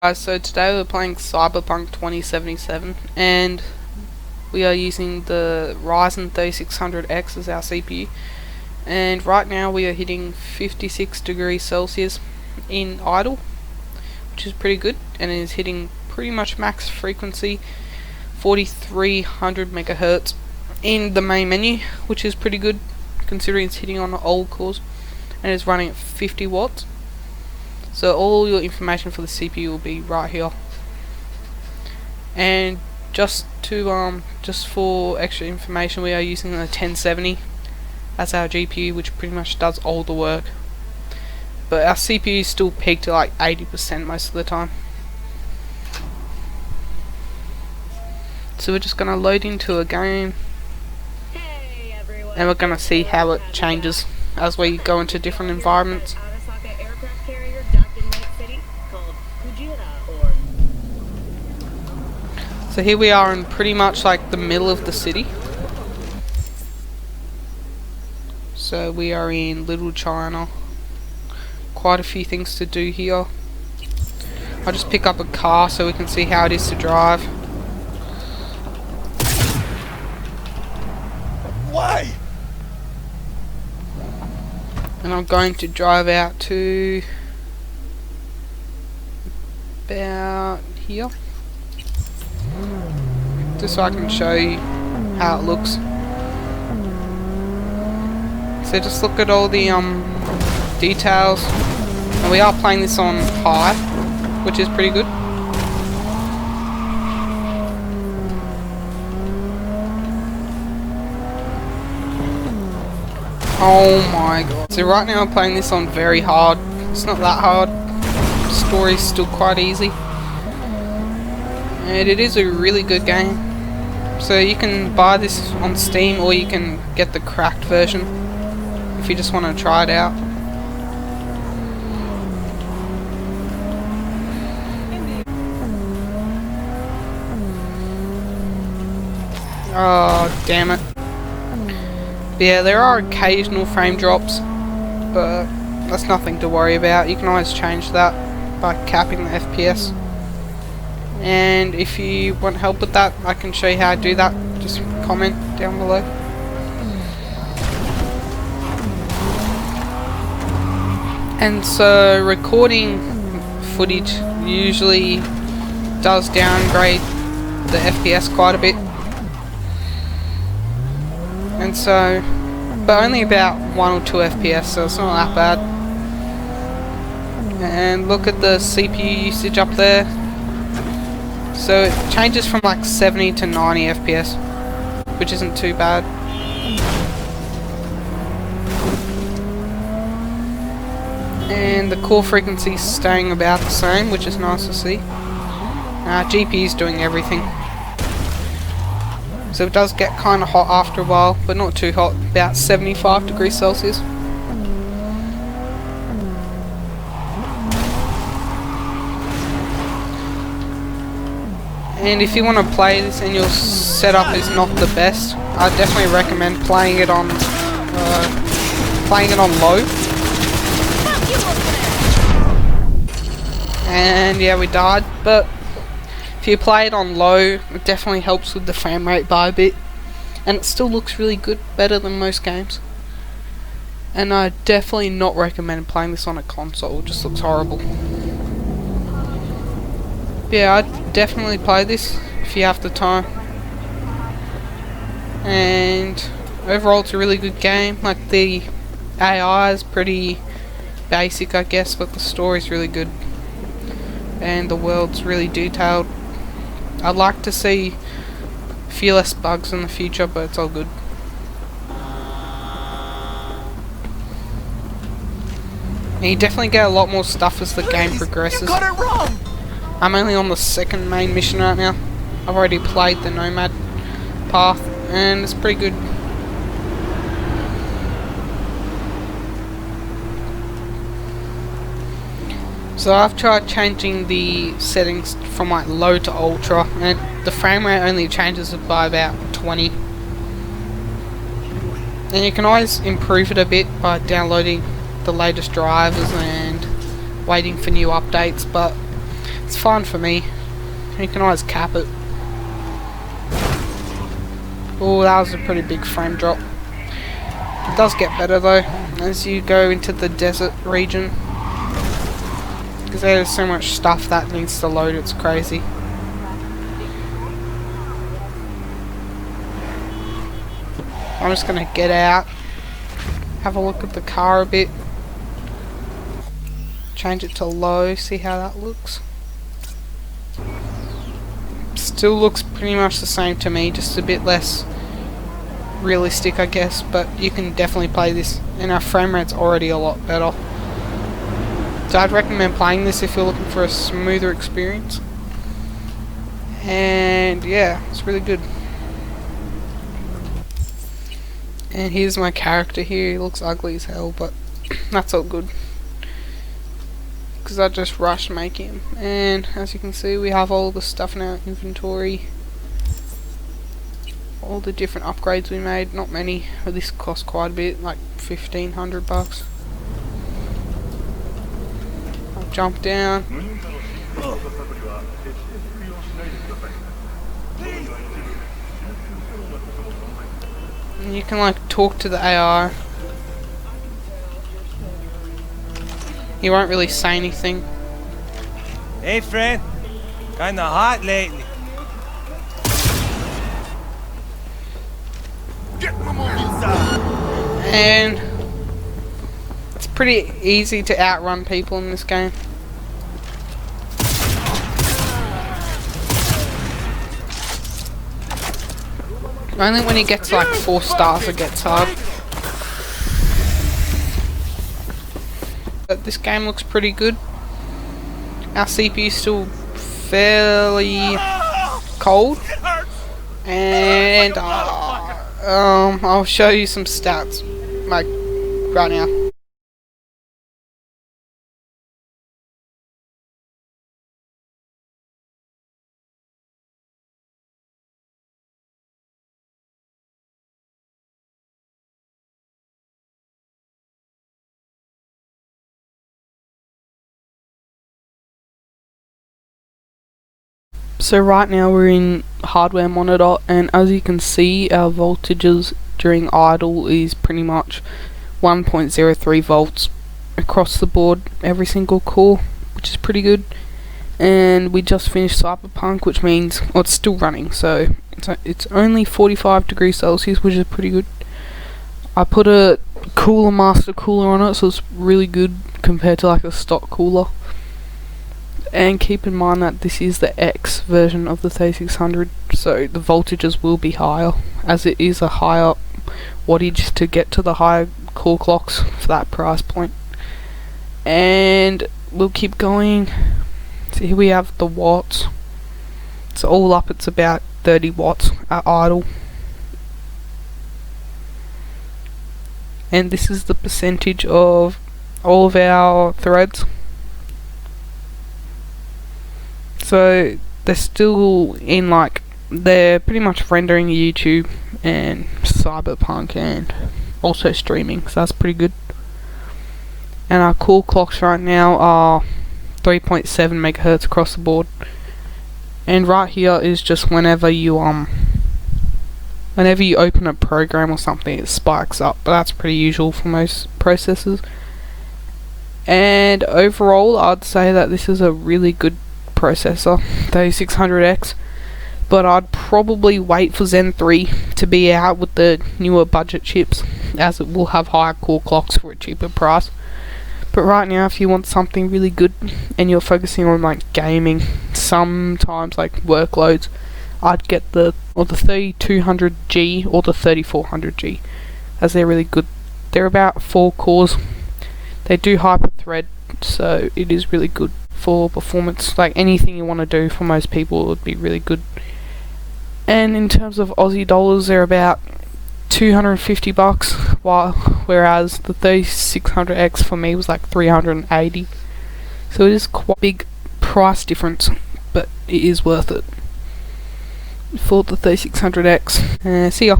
Guys, so today we're playing Cyberpunk 2077 and we are using the Ryzen 3600X as our CPU, and right now we are hitting 56 degrees Celsius in idle, which is pretty good, and it is hitting pretty much max frequency 4300 megahertz in the main menu, which is pretty good considering it's hitting on old cores, and it's running at 50 watts. So all your information for the CPU will be right here. And just for extra information, we are using a 1070 as our GPU, which pretty much does all the work. But our CPU is still peaked at like 80% most of the time. So we're just gonna load into a game, and we're gonna see how it changes as we go into different environments. So here we are in pretty much like the middle of the city. So we are in Little China. Quite a few things to do here. I'll just pick up a car so we can see how it is to drive. Why? And I'm going to drive out to about here, just so I can show you how it looks. So just look at all the details, and we are playing this on high, which is pretty good. Oh my god. So right now I'm playing this on very hard. It's not that hard. The story's still quite easy. And it is a really good game. So you can buy this on Steam, or you can get the cracked version if you just want to try it out. Oh, damn it. But yeah, there are occasional frame drops, but that's nothing to worry about. You can always change that by capping the FPS. And if you want help with that, I can show you how to do that. Just comment down below. And so recording footage usually does downgrade the FPS quite a bit. And so, but only about 1 or 2 FPS, so it's not that bad. And look at the CPU usage up there. So it changes from like 70 to 90 FPS, which isn't too bad. And the core frequency is staying about the same, which is nice to see. GPU is doing everything. So it does get kind of hot after a while, but not too hot, about 75 degrees Celsius. And if you want to play this and your setup is not the best, I definitely recommend playing it on low. And yeah, we died, but if you play it on low, it definitely helps with the frame rate by a bit, and it still looks really good, better than most games. And I definitely not recommend playing this on a console, it just looks horrible. Yeah, I'd definitely play this if you have the time. And overall it's a really good game. Like, the AI is pretty basic, I guess, but the story's really good. And the world's really detailed. I'd like to see a few less bugs in the future, but it's all good. And you definitely get a lot more stuff as the game progresses. You got it wrong. I'm only on the second main mission right now. I've already played the Nomad path, and it's pretty good. So I've tried changing the settings from like low to ultra, and the frame rate only changes it by about 20. And you can always improve it a bit by downloading the latest drivers and waiting for new updates, but It's fine for me. You can always cap it. Oh, that was a pretty big frame drop. It does get better though as you go into the desert region, because there's so much stuff that needs to load, it's crazy. I'm just gonna get out, have a look at the car a bit, change it to low, see how that looks. Still looks pretty much the same to me, just a bit less realistic I guess, but you can definitely play this and our frame rate's already a lot better. So I'd recommend playing this if you're looking for a smoother experience. And yeah, it's really good. And here's my character here. He looks ugly as hell, but that's all good, because I just rushed making him. And as you can see, we have all the stuff in our inventory. All the different upgrades we made. Not many, but this cost quite a bit, like 1,500 bucks. I'll jump down. And you can like talk to the AI. He won't really say anything. Hey friend, kinda hot lately. Get them on inside. And it's pretty easy to outrun people in this game. Only when he gets like 4 stars it gets hard. But this game looks pretty good. Our CPU is still fairly cold. And I'll show you some stats like right now. So right now we're in hardware monitor, and as you can see our voltages during idle is pretty much 1.03 volts across the board every single core, which is pretty good. And we just finished Cyberpunk, which means, well, it's still running, so it's only 45 degrees Celsius, which is pretty good. I put a cooler master cooler on it, so it's really good compared to like a stock cooler. And keep in mind that this is the X version of the 3600, so the voltages will be higher, as it is a higher wattage to get to the higher core clocks for that price point. And we'll keep going. So here we have the watts. So all up it's about 30 watts at idle. And this is the percentage of all of our threads. So they're still in, like, they're pretty much rendering YouTube and Cyberpunk and also streaming, so that's pretty good. And our core clocks right now are 3.7 megahertz across the board. And right here is just whenever you open a program or something, it spikes up, but that's pretty usual for most processors. And overall I'd say that this is a really good processor, 3600X, but I'd probably wait for Zen 3 to be out with the newer budget chips, as it will have higher core clocks for a cheaper price. But right now, if you want something really good and you're focusing on like gaming, sometimes like workloads, I'd get the 3200G or the 3400G, as they're really good. They're about 4 cores. They do hyper thread, so it is really good for performance. Like anything you want to do, for most people it would be really good. And in terms of Aussie dollars, they're about 250 bucks, whereas the 3600X for me was like 380. So it is quite a big price difference, but it is worth it for the 3600X. See ya.